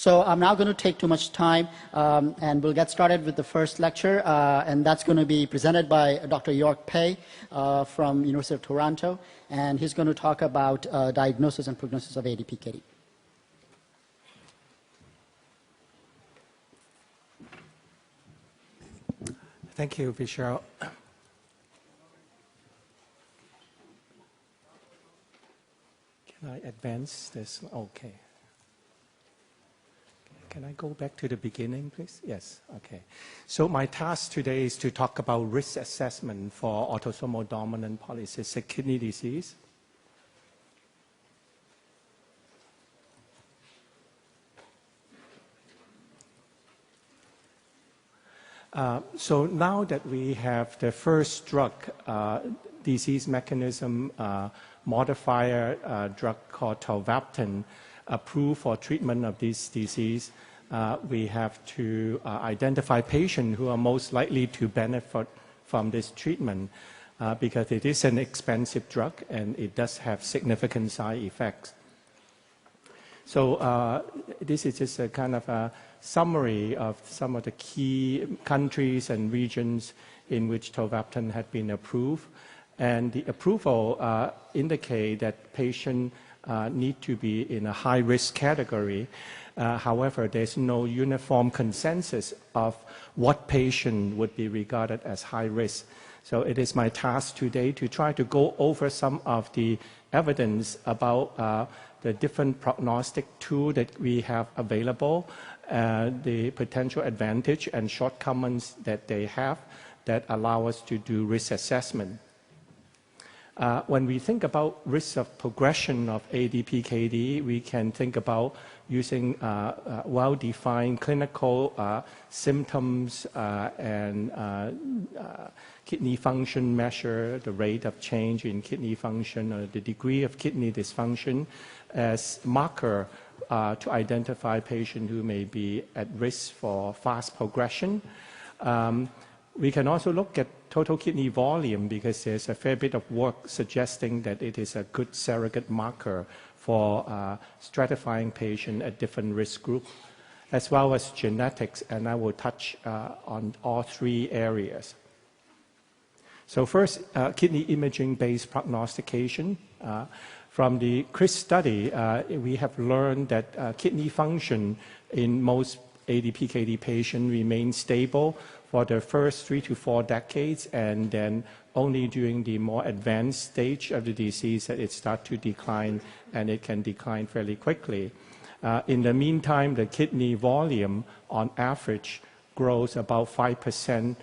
So I'm not going to take too much time, and we'll get started with the first lecture, and that's going to be presented by Dr. York Pei from University of Toronto, and he's going to talk about diagnosis and prognosis of ADPKD. Thank you, Vishal. Can I advance this? Okay. Can I go back to the beginning, please? Yes, okay. So my task today is to talk about risk assessment for autosomal dominant polycystic kidney disease. So now that we have the first drug, disease mechanism modifier drug called Tolvaptan, approved for treatment of this disease, we have to identify patients who are most likely to benefit from this treatment because it is an expensive drug and it does have significant side effects. So this is just a kind of a summary of some of the key countries and regions in which Tolvaptan had been approved. And the approval indicate that patients need to be in a high-risk category. However, there's no uniform consensus of what patient would be regarded as high risk. So it is my task today to try to go over some of the evidence about the different prognostic tools that we have available, the potential advantage and shortcomings that they have that allow us to do risk assessment. When we think about risk of progression of ADPKD, we can think about using well-defined clinical symptoms and kidney function measure, the rate of change in kidney function or the degree of kidney dysfunction as marker to identify patients who may be at risk for fast progression. We can also look at total kidney volume because there's a fair bit of work suggesting that it is a good surrogate marker for stratifying patients at different risk groups, as well as genetics, and I will touch on all three areas. So first, kidney imaging-based prognostication. From the CRISP study, we have learned that kidney function in most ADPKD patients remains stable for the first 3 to 4 decades, and then only during the more advanced stage of the disease that it starts to decline, and it can decline fairly quickly. In the meantime, the kidney volume on average grows about 5%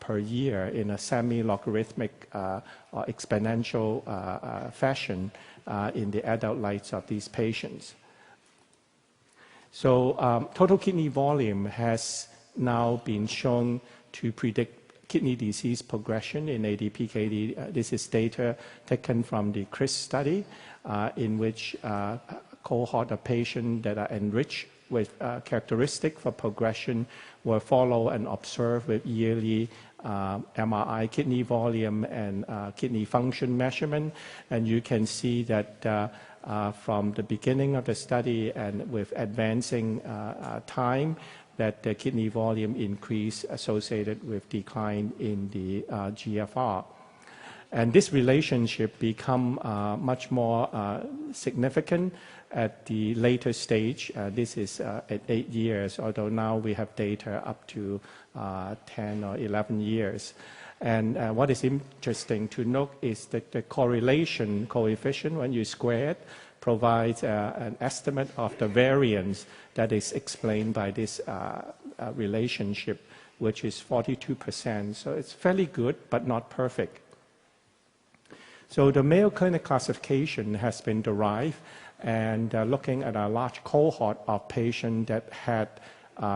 per year in a semi-logarithmic or exponential fashion in the adult lives of these patients. So total kidney volume has now been shown to predict kidney disease progression in ADPKD. This is data taken from the CRISP study in which a cohort of patients that are enriched with characteristics for progression were followed and observed with yearly MRI kidney volume and kidney function measurement. And you can see that from the beginning of the study and with advancing time, that the kidney volume increase associated with decline in the GFR. And this relationship become much more significant at the later stage. This is at 8 years, although now we have data up to 10 or 11 years. And what is interesting to note is that the correlation coefficient, when you square it, provides an estimate of the variance that is explained by this relationship, which is 42%. So it's fairly good, but not perfect. So the Mayo Clinic classification has been derived, and looking at a large cohort of patients that had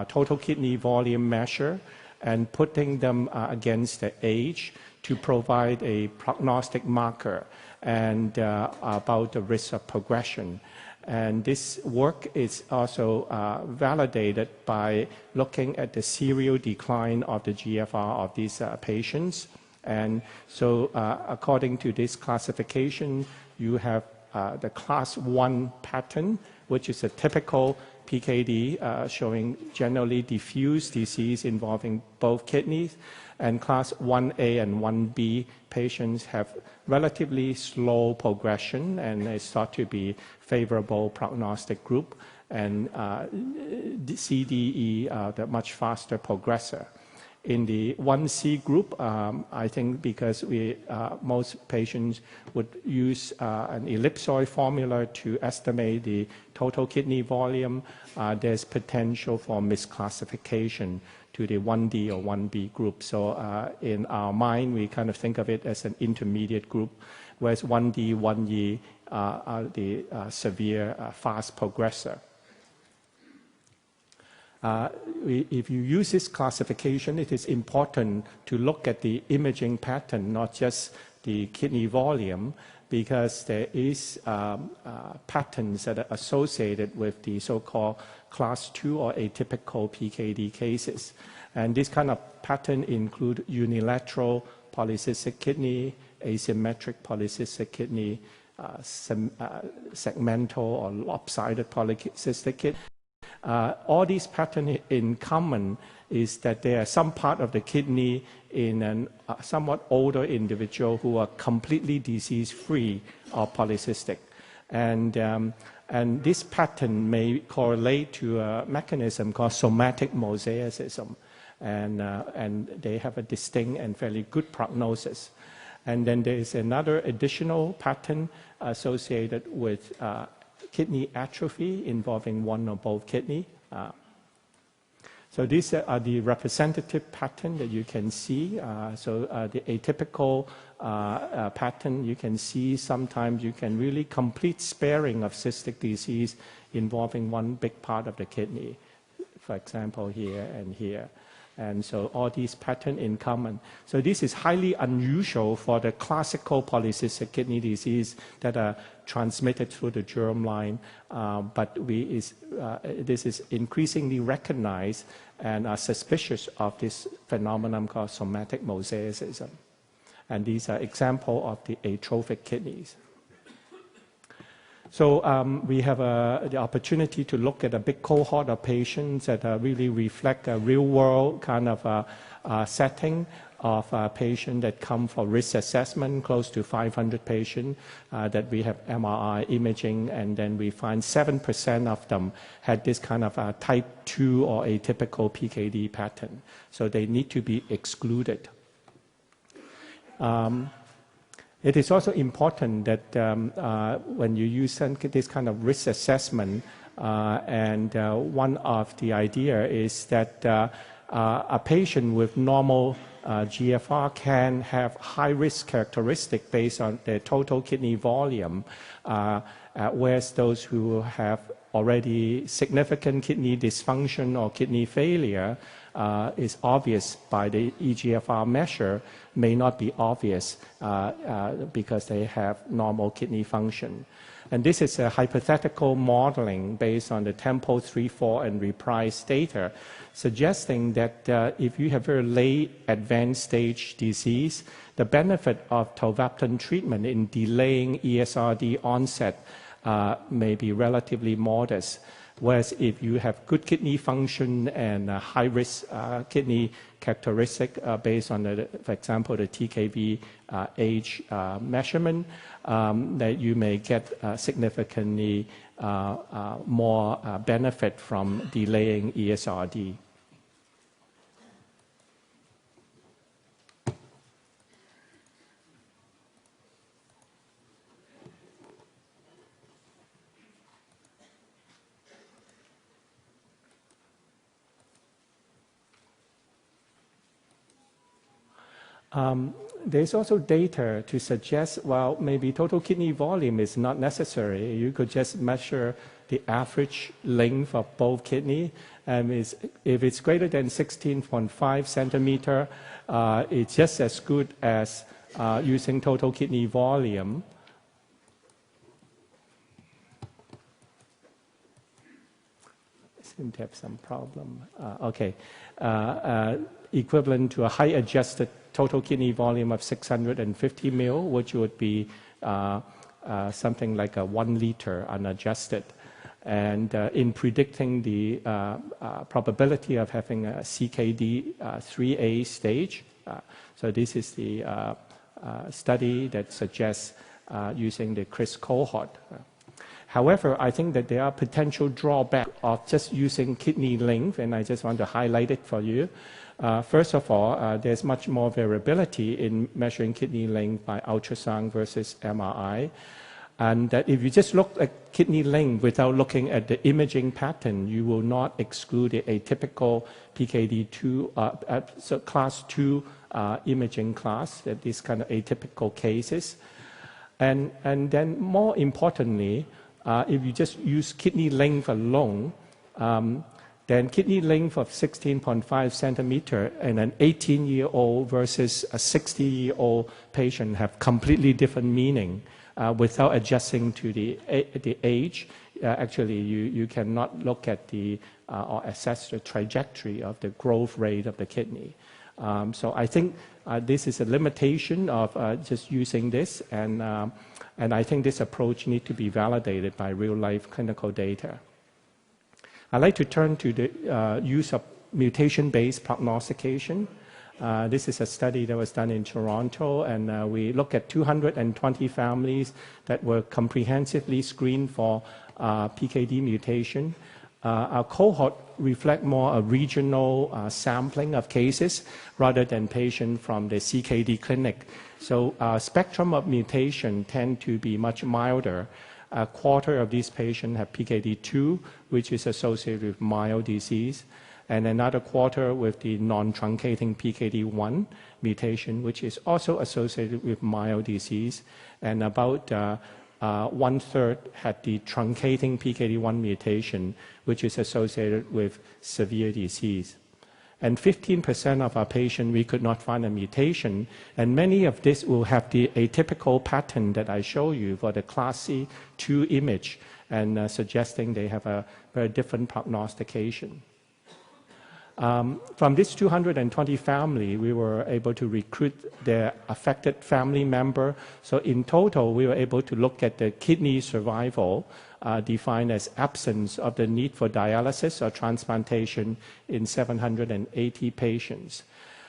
total kidney volume measure and putting them against the age to provide a prognostic marker and about the risk of progression. And this work is also validated by looking at the serial decline of the GFR of these patients. And so according to this classification, you have the class 1 pattern, which is a typical PKD, showing generally diffuse disease involving both kidneys. And class 1A and 1B patients have relatively slow progression and is thought to be favorable prognostic group. And CDE, the much faster progressor. In the 1C group, I think because most patients would use an ellipsoid formula to estimate the total kidney volume, there's potential for misclassification to the 1D or 1B group. So in our mind, we kind of think of it as an intermediate group, whereas 1D, 1E are the severe fast progressor. If you use this classification, it is important to look at the imaging pattern, not just the kidney volume, because there is patterns that are associated with the so-called class 2 or atypical PKD cases. And this kind of pattern include unilateral polycystic kidney, asymmetric polycystic kidney, segmental or lopsided polycystic kidney. All these patterns in common is that there are some part of the kidney in a somewhat older individual who are completely disease-free or polycystic. And this pattern may correlate to a mechanism called somatic mosaicism. And they have a distinct and fairly good prognosis. And then there is another additional pattern associated with kidney atrophy involving one or both kidney. So these are the representative pattern that you can see. The atypical pattern, you can see sometimes you can really complete sparing of cystic disease involving one big part of the kidney, for example, here and here. And so all these patterns in common. So this is highly unusual for the classical polycystic kidney disease that are transmitted through the germline, but this is increasingly recognized and are suspicious of this phenomenon called somatic mosaicism. And these are examples of the atrophic kidneys. So we have the opportunity to look at a big cohort of patients that really reflect a real-world kind of setting of patients that come for risk assessment, close to 500 patients that we have MRI imaging, and then we find 7% of them had this kind of type 2 or atypical PKD pattern. So they need to be excluded. It is also important that when you use this kind of risk assessment, one of the idea is that a patient with normal GFR can have high-risk characteristic based on their total kidney volume, whereas those who have already significant kidney dysfunction or kidney failure is obvious by the eGFR measure, may not be obvious because they have normal kidney function. And this is a hypothetical modeling based on the Tempo 3, 4, and Reprise data, suggesting that if you have very late advanced stage disease, the benefit of Tolvaptan treatment in delaying ESRD onset may be relatively modest. Whereas if you have good kidney function and high-risk kidney characteristic based on, for example, the TKV age measurement, that you may get significantly more benefit from delaying ESRD. There's also data to suggest, well, maybe total kidney volume is not necessary. You could just measure the average length of both kidney. And if it's greater than 16.5 centimeter, it's just as good as using total kidney volume. I seem to have some problem. Equivalent to a high adjusted total kidney volume of 650 ml, which would be something like a 1 liter unadjusted. and in predicting the probability of having a CKD 3A stage. So this is the study that suggests using the CRIS cohort. However, I think that there are potential drawbacks of just using kidney length, and I just want to highlight it for you. First of all, there's much more variability in measuring kidney length by ultrasound versus MRI. And that if you just look at kidney length without looking at the imaging pattern, you will not exclude the atypical PKD2, so class 2 imaging class, that these kind of atypical cases. And then more importantly, if you just use kidney length alone, then kidney length of 16.5 centimeter in an 18-year-old versus a 60-year-old patient have completely different meaning. Without adjusting to the age, actually you cannot look at the or assess the trajectory of the growth rate of the kidney. So I think this is a limitation of just using this, and I think this approach needs to be validated by real-life clinical data. I'd like to turn to the use of mutation-based prognostication. This is a study that was done in Toronto, and we looked at 220 families that were comprehensively screened for PKD mutation. Our cohort reflect more a regional sampling of cases rather than patients from the CKD clinic. So spectrum of mutation tend to be much milder. A quarter of these patients have PKD2, which is associated with Mayo disease, and another quarter with the non-truncating PKD1 mutation, which is also associated with Mayo disease, and about one-third had the truncating PKD1 mutation, which is associated with severe disease. And 15% of our patients, we could not find a mutation, and many of this will have the atypical pattern that I show you for the class C2 image, and suggesting they have a very different prognostication. From this 220 family, we were able to recruit their affected family member. So in total, we were able to look at the kidney survival, defined as absence of the need for dialysis or transplantation in 780 patients.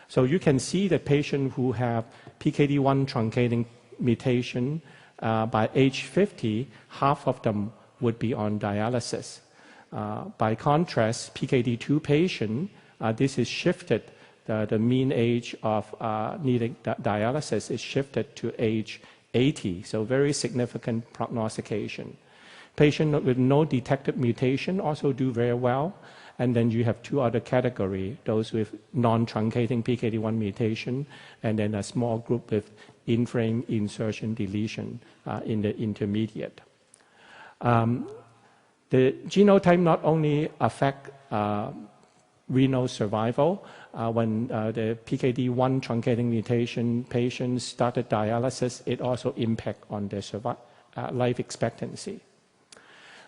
So you can see the patients who have PKD1 truncating mutation, by age 50, half of them would be on dialysis. By contrast, PKD2 patient, this is shifted, the mean age of needing dialysis is shifted to age 80, so very significant prognostication. Patients with no detected mutation also do very well, and then you have two other categories, those with non-truncating PKD1 mutation, and then a small group with in-frame insertion deletion in the intermediate. The genotype not only affect renal survival. When the PKD1 truncating mutation patients started dialysis, it also impact on their life expectancy.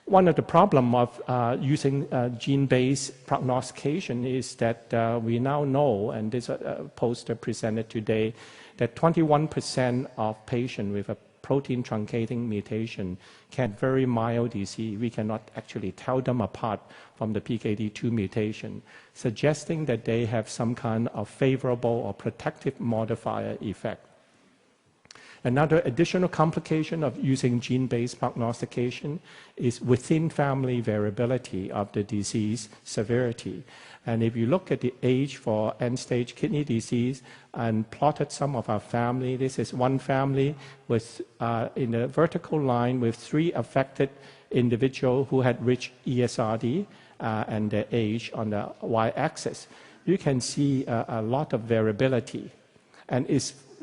One of the problems of using gene-based prognostication is that we now know, and this poster presented today, that 21% of patients with a protein truncating mutation can have very mild disease. We cannot actually tell them apart from the PKD2 mutation, suggesting that they have some kind of favorable or protective modifier effect. Another additional complication of using gene-based prognostication is within family variability of the disease severity. And if you look at the age for end-stage kidney disease and plotted some of our family, this is one family with, in the vertical line with 3 affected individuals who had reached ESRD and their age on the y-axis. You can see a lot of variability. And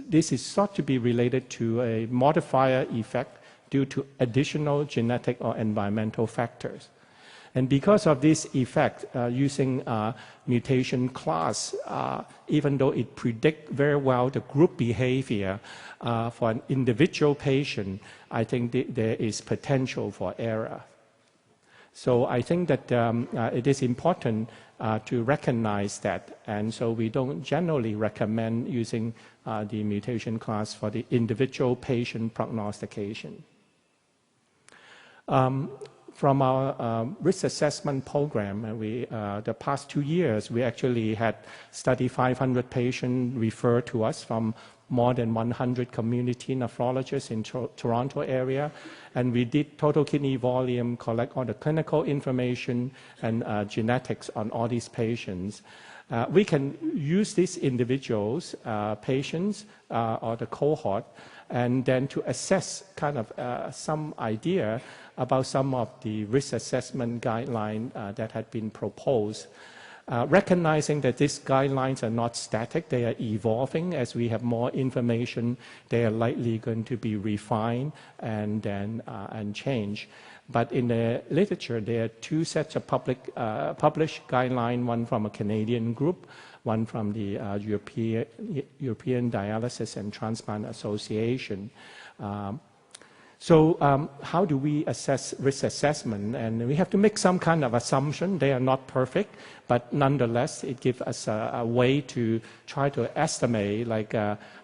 this is thought to be related to a modifier effect due to additional genetic or environmental factors. And because of this effect, using mutation class, even though it predicts very well the group behavior for an individual patient, I think there is potential for error. So I think that it is important to recognize that, and so we don't generally recommend using the mutation class for the individual patient prognostication. from our risk assessment program, the past 2 years, we actually had studied 500 patients referred to us from more than 100 community nephrologists in Toronto area. And we did total kidney volume, collect all the clinical information and genetics on all these patients. We can use these individuals, patients, or the cohort, and then to assess kind of some idea about some of the risk assessment guidelines that had been proposed. Recognizing that these guidelines are not static, they are evolving. As we have more information, they are likely going to be refined and then changed. But in the literature, there are 2 sets of published guidelines, one from a Canadian group, one from the European Dialysis and Transplant Association. So how do we assess risk assessment? And we have to make some kind of assumption. They are not perfect, but nonetheless, it gives us a way to try to estimate like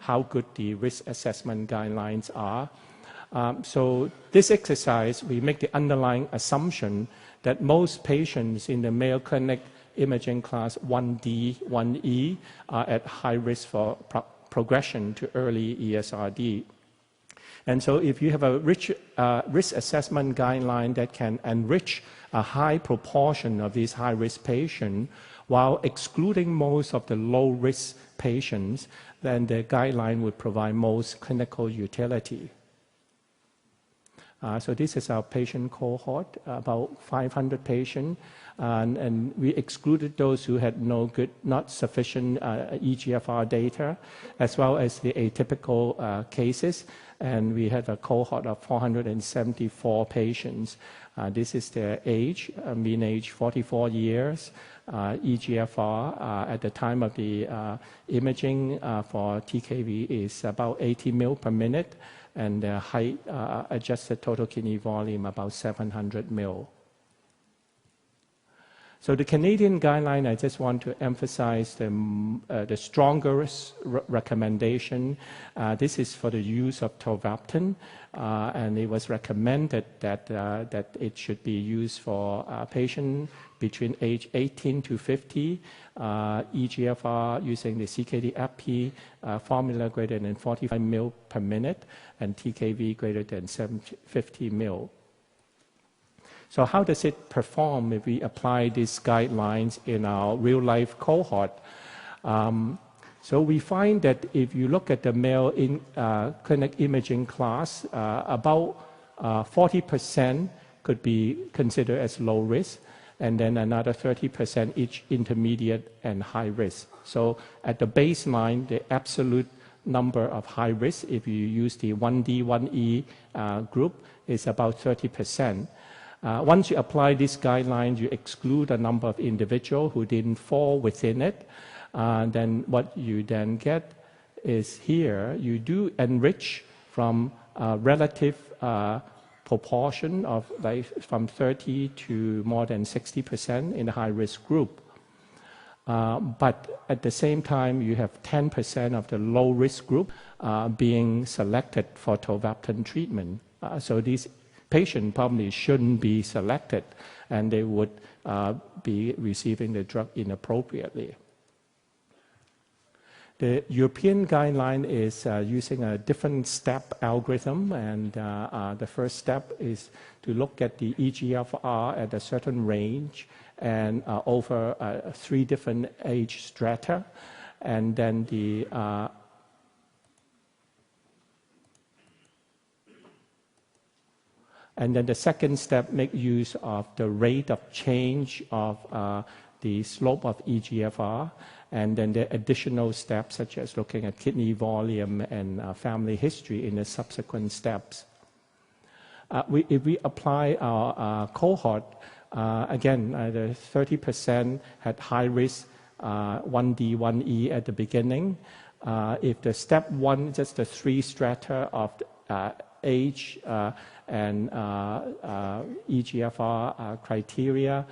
how good the risk assessment guidelines are. So this exercise, we make the underlying assumption that most patients in the Mayo Clinic imaging class 1D, 1E are at high risk for progression to early ESRD. And so if you have a rich risk assessment guideline that can enrich a high proportion of these high-risk patients while excluding most of the low-risk patients, then the guideline would provide most clinical utility. So this is our patient cohort, about 500 patients, and we excluded those who had not sufficient eGFR data, as well as the atypical cases. And we had a cohort of 474 patients. This is their age, mean age 44 years. eGFR at the time of the imaging for TKV is about 80 ml per minute, and the height adjusted total kidney volume about 700 ml. So the Canadian guideline, I just want to emphasize the strongest recommendation. This is for the use of Tolvaptan, and it was recommended that it should be used for patients between age 18 to 50, eGFR using the CKD-EPI formula greater than 45 ml per minute, and TKV greater than 750 ml. So how does it perform if we apply these guidelines in our real-life cohort? So we find that if you look at the Mayo Clinic imaging class, about 40% could be considered as low risk, and then another 30% each intermediate and high risk. So at the baseline, the absolute number of high risk, if you use the 1D, 1E group, is about 30%. Once you apply these guidelines, you exclude a number of individuals who didn't fall within it. Then what you then get is here, you do enrich from a relative proportion of like from 30 to more than 60% in the high-risk group. But at the same time, you have 10% of the low-risk group being selected for Tolvaptan treatment. So these patients probably shouldn't be selected, and they would be receiving the drug inappropriately. The European guideline is using a different step algorithm, and the first step is to look at the eGFR at a certain range and over 3 different age strata, and then the second step make use of the rate of change of the slope of eGFR, and then the additional steps such as looking at kidney volume and family history in the subsequent steps. If we apply our cohort, again, the 30% had high risk 1D, 1E at the beginning. If the step 1, just the 3 strata of age and eGFR criteria,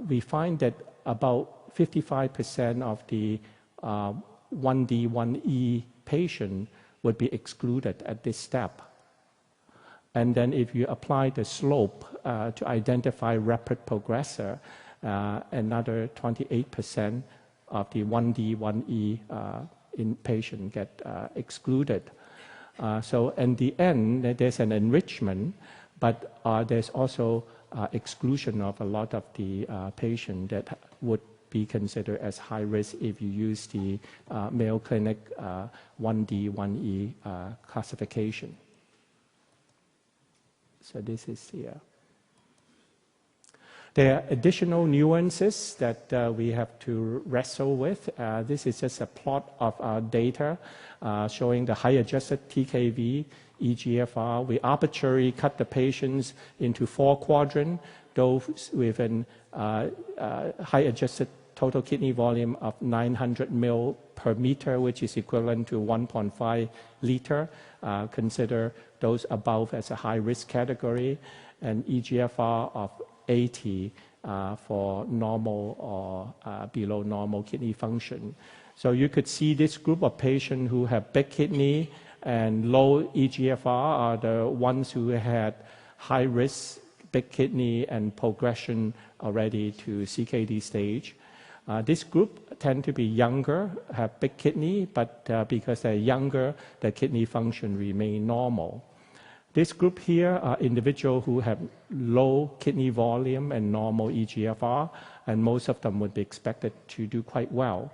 we find that about 55% of the 1D, 1E patient would be excluded at this step. And then if you apply the slope to identify rapid progressor, another 28% of the 1D, 1E in patient get excluded. So in the end, there's an enrichment, but there's also exclusion of a lot of the patient that would be considered as high risk if you use the Mayo Clinic 1D, 1E classification. So this is here. There are additional nuances that we have to wrestle with. This is just a plot of our data showing the high adjusted TKV, eGFR. We arbitrarily cut the patients into 4 quadrants, those with an high adjusted total kidney volume of 900 ml per meter, which is equivalent to 1.5 liter. Consider those above as a high risk category, and eGFR of 80 for normal or below normal kidney function. So you could see this group of patients who have big kidney and low eGFR are the ones who had high risk, big kidney and progression already to CKD stage. This group tend to be younger, have big kidney, but because they're younger, their kidney function remain normal. This group here are individuals who have low kidney volume and normal eGFR, and most of them would be expected to do quite well.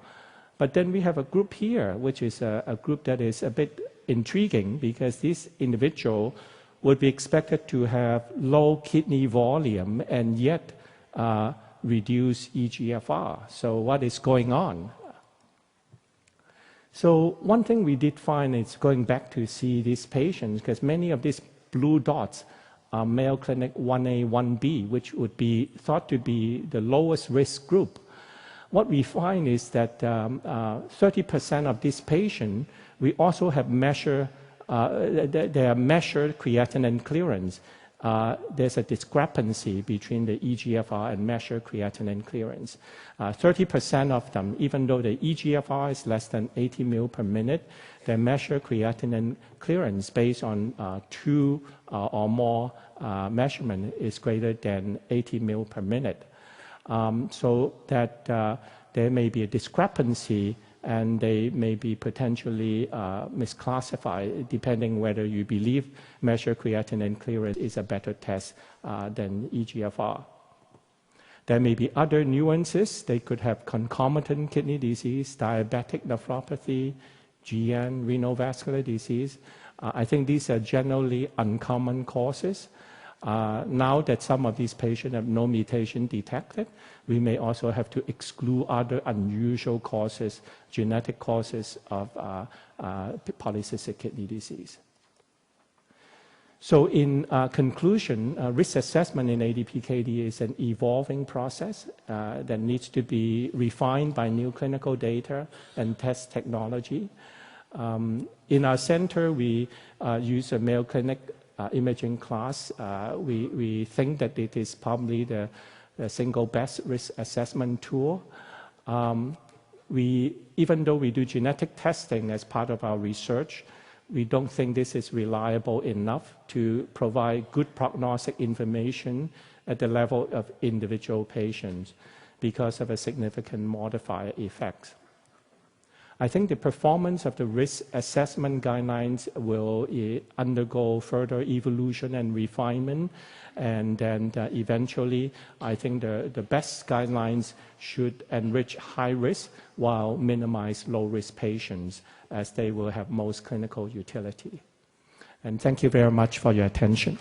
But then we have a group here, which is a group that is a bit intriguing because this individual would be expected to have low kidney volume and yet reduce eGFR. So what is going on? So one thing we did find is going back to see these patients, because many of these blue dots are Mayo Clinic 1A, 1B, which would be thought to be the lowest risk group. What we find is that 30% of these patients, we also have measured, they are measured creatinine clearance. There's a discrepancy between the eGFR and measured creatinine clearance. 30% of them, even though the eGFR is less than 80 ml per minute, they measure creatinine clearance based on 2 or more measurement is greater than 80 ml per minute. So that there may be a discrepancy and they may be potentially misclassified depending whether you believe measured creatinine clearance is a better test than eGFR. There may be other nuances. They could have concomitant kidney disease, diabetic nephropathy, GN, renal vascular disease. I think these are generally uncommon causes. Now that some of these patients have no mutation detected, we may also have to exclude other unusual causes, genetic causes of polycystic kidney disease. So in conclusion, risk assessment in ADPKD is an evolving process that needs to be refined by new clinical data and test technology. In our center, we use a Mayo Clinic imaging class. We think that it is probably the single best risk assessment tool. Even though we do genetic testing as part of our research, we don't think this is reliable enough to provide good prognostic information at the level of individual patients because of a significant modifier effect. I think the performance of the risk assessment guidelines will undergo further evolution and refinement, and then eventually I think the best guidelines should enrich high risk while minimize low risk patients, as they will have most clinical utility. And thank you very much for your attention.